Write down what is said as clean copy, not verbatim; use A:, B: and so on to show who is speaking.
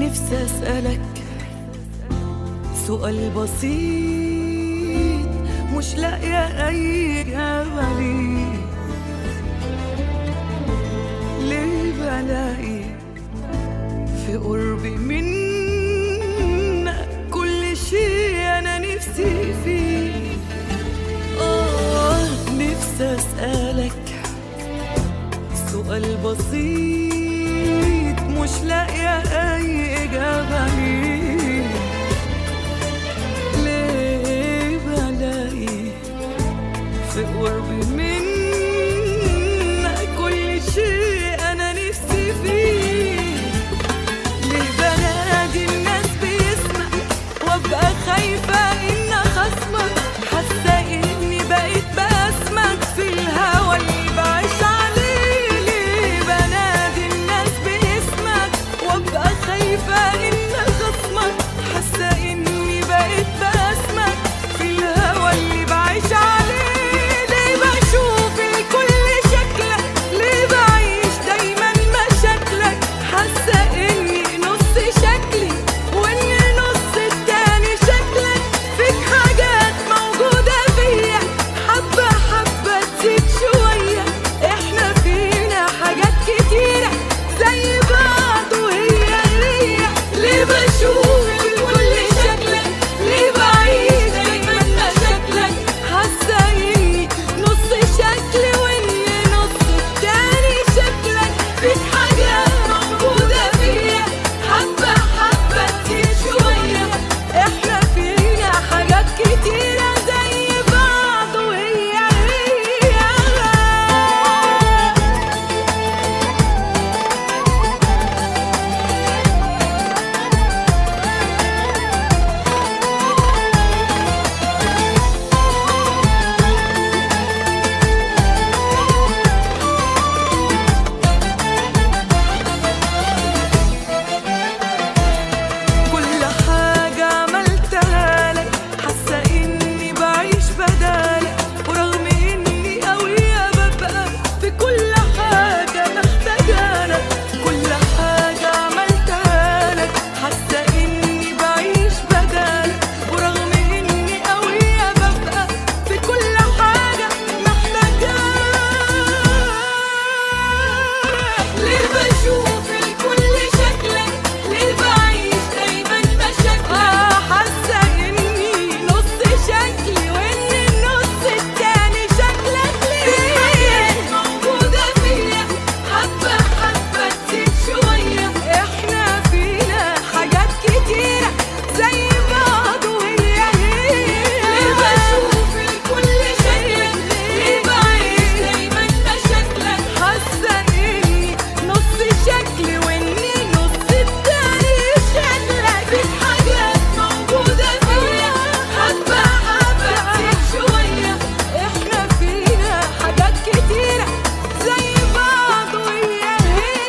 A: نفسي أسألك سؤال بسيط مش لاقية أي إجابة ليه. ليه بلاقي في قربي منك كل شيء أنا نفسي فيه؟ نفسي أسألك سؤال بسيط مش لاقية أي إجابة ليه. ليه بلاقي في قربي منك كل شيء أنا نفسي فيه؟ ليه بنادي الناس باسمك وأبقى خايفة إن خصمك، حاسة إني بقيت باسمك في الهوا اللي بعيش عليه. ليه بنادي الناس باسمك وأبقى خايفة إن خصمك، حاسة إني بقيت باسمك في الهوا اللي بعيش عليه. ليه بشوف الكل شكلك، ليه بعيش دايما مشاكلك، حاسة إني نص شكلي وإن نص التاني شكلك. فيك حاجات موجودة فيا حبة حبة تزيد شوية، إحنا فينا حاجات كتيرة زي بعض وهي هي. ليه بشوف الكل شكلك، ليه بعيش دايما مشاكلك، حاسة إني نص شكلي وإن نص التاني شكلك. فيك حاجات موجودة فيا حبة حبة تزيد شوية، إحنا فينا حاجات كتيرة زي بعض وهي هي. كل حاجة عملتها لك حاسة إني بعيش بدالك، ورغم إني قوية ببقى في كل حاجة محتاجالك. كل حاجة عملتها لك حاسة إني بعيش بدالك، ورغم إني قوية ببقى في كل حاجة محتاجالك. ليه بشوف الكل شكلك، ليه بعيش دايما مشاكلك، حاسة إني نص شكلي وإن النص التاني شكلك. ليه حاجات موجودة فيا حبة حبة تزيد شوية، إحنا فينا حاجات كتيرة زي بعض وهي هي. ليه بشوف الكل شكلك، ليه بعيش دايما مشاكلك، حاسة إني نص شكلي وإني نص التاني شكلك. فيك حاجات موجودة فيا حبة حبة تزيد شوية، إحنا فينا حاجات كتيرة زي بعض وهي هي.